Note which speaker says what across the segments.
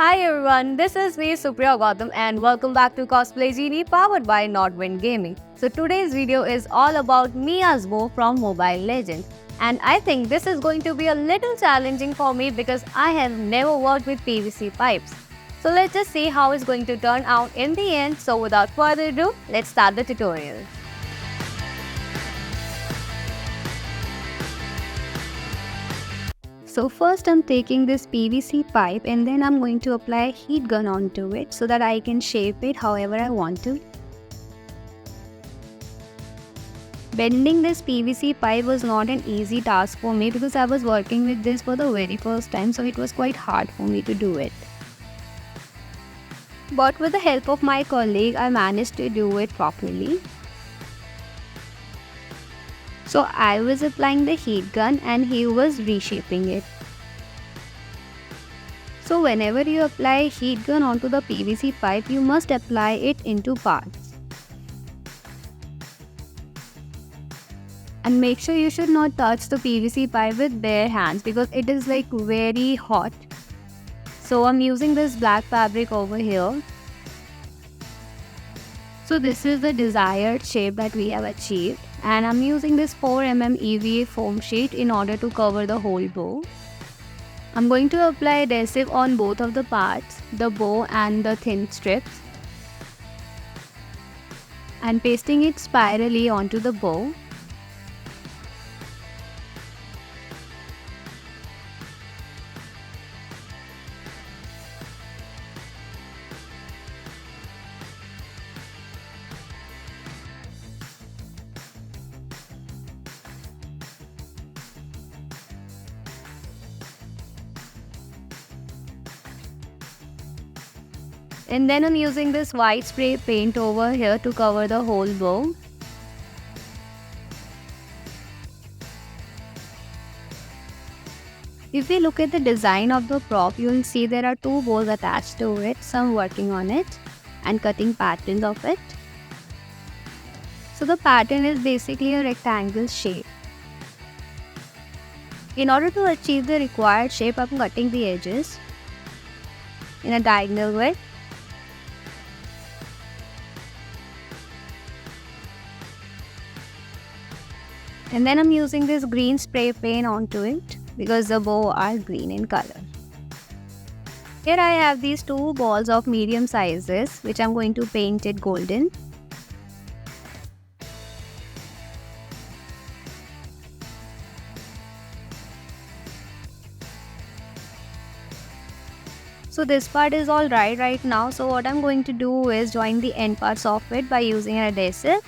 Speaker 1: Hi everyone, this is me Supriya Gautam and welcome back to Cosplay Genie powered by Nordwind Gaming. So today's video is all about Miya's bow from Mobile Legends. And I think this is going to be a little challenging for me because I have never worked with PVC pipes. So let's just see how it's going to turn out in the end. So without further ado, let's start the tutorial. So first I'm taking this PVC pipe and then I'm going to apply a heat gun onto it so that I can shape it however I want to. Bending this PVC pipe was not an easy task for me because I was working with this for the very first time, so it was quite hard for me to do it. But with the help of my colleague, I managed to do it properly. So I was applying the heat gun and he was reshaping it. So whenever you apply heat gun onto the PVC pipe, you must apply it into parts. And make sure you should not touch the PVC pipe with bare hands because it is like very hot. So I'm using this black fabric over here. So this is the desired shape that we have achieved. And I'm using this 4mm EVA foam sheet in order to cover the whole bow. I'm going to apply adhesive on both of the parts, the bow and the thin strips, and pasting it spirally onto the bow. And then I'm using this white spray paint over here to cover the whole bow. If we look at the design of the prop, you will see there are two bows attached to it. So I'm working on it and cutting patterns of it. So the pattern is basically a rectangle shape. In order to achieve the required shape, I'm cutting the edges in a diagonal way. And then I'm using this green spray paint onto it because the bow are green in color. Here I have these two balls of medium sizes which I'm going to paint it golden. So this part is all right now. So what I'm going to do is join the end parts of it by using an adhesive.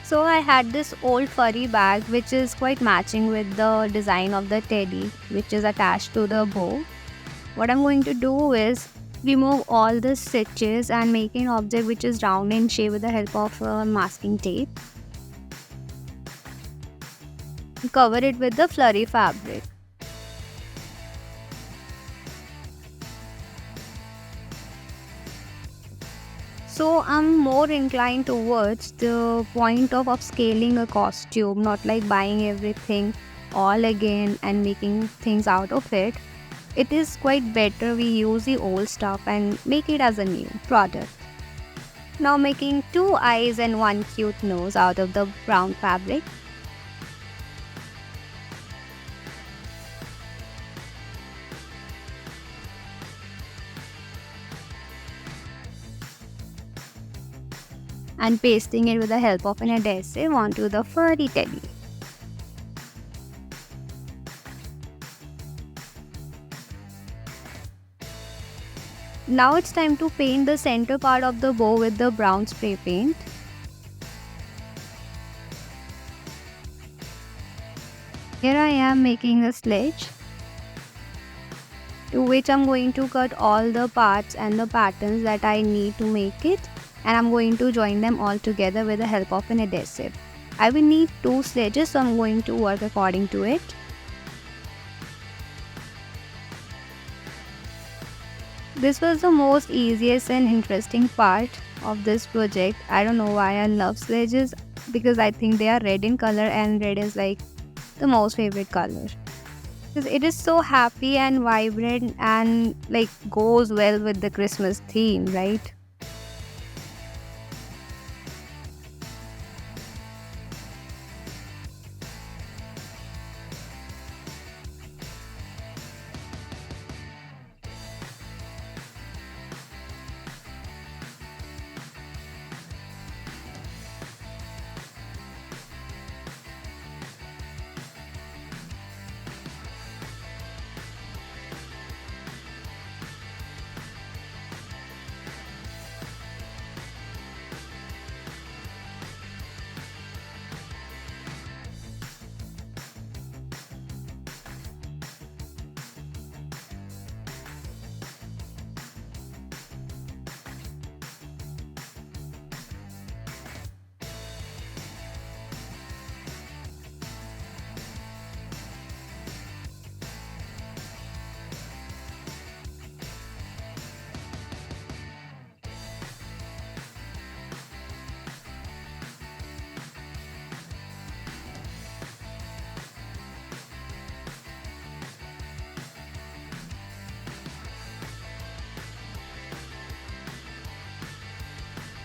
Speaker 1: So I had this old furry bag which is quite matching with the design of the teddy which is attached to the bow. What I'm going to do is remove all the stitches and make an object which is round in shape with the help of masking tape. Cover it with the flurry fabric. So I'm more inclined towards the point of upscaling a costume, not like buying everything all again and making things out of it. It is quite better we use the old stuff and make it as a new product. Now making two eyes and one cute nose out of the brown fabric. And pasting it with the help of an adhesive onto the furry teddy. Now it's time to paint the center part of the bow with the brown spray paint. Here I am making a sledge, to which I'm going to cut all the parts and the patterns that I need to make it. And I'm going to join them all together with the help of an adhesive. I will need two sledges, so I'm going to work according to it. This was the most easiest and interesting part of this project. I don't know why I love sledges because I think they are red in color and red is like the most favorite color. Because it is so happy and vibrant and like goes well with the Christmas theme, right?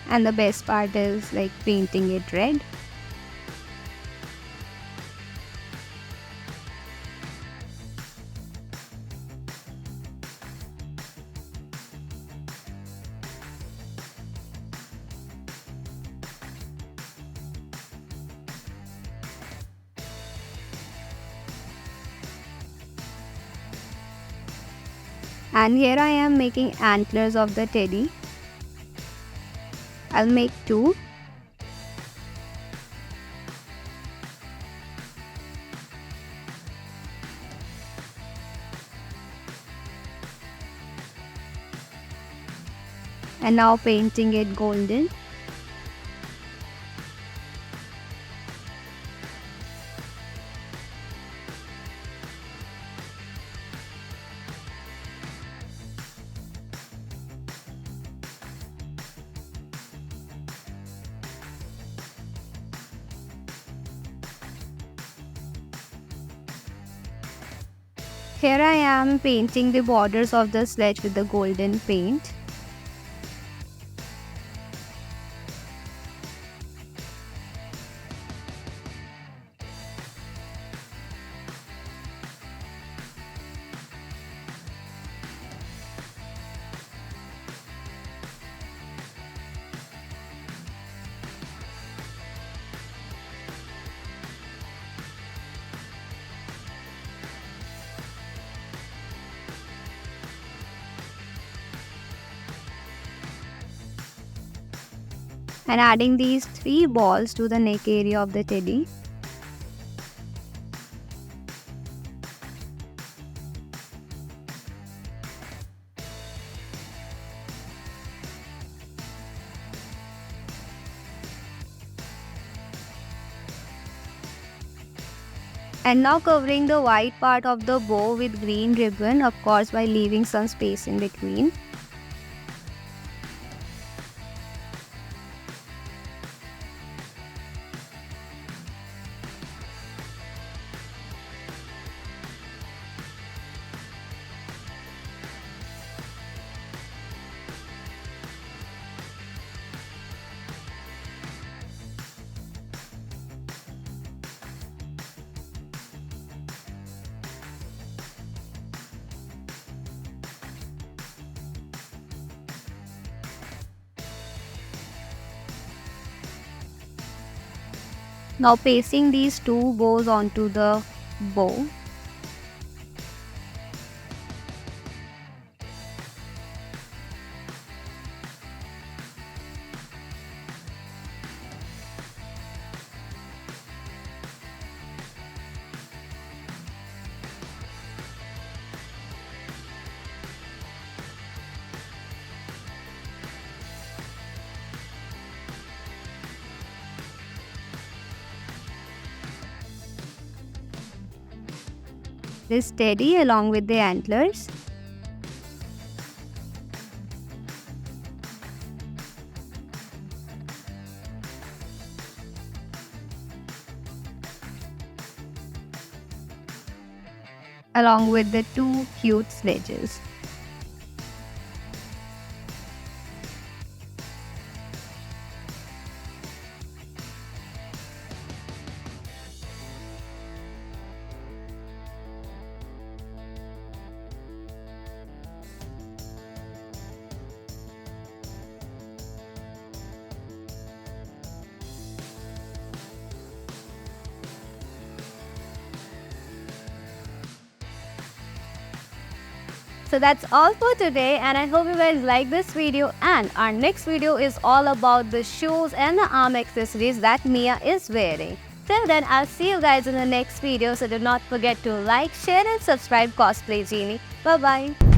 Speaker 1: And the best part is like painting it red. And here I am making antlers of the teddy. I'll make two. And now painting it golden. Here I am painting the borders of the sledge with the golden paint. And adding these three balls to the neck area of the teddy. And now covering the white part of the bow with green ribbon, of course by leaving some space in between. Now pasting these two bows onto the bow. This teddy along with the antlers. along with the two cute sledges. So that's all for today, and I hope you guys like this video, and our next video is all about the shoes and the arm accessories that Miya is wearing. Till then, I'll see you guys in the next video, so do not forget to like, share and subscribe Cosplay Genie. Bye bye.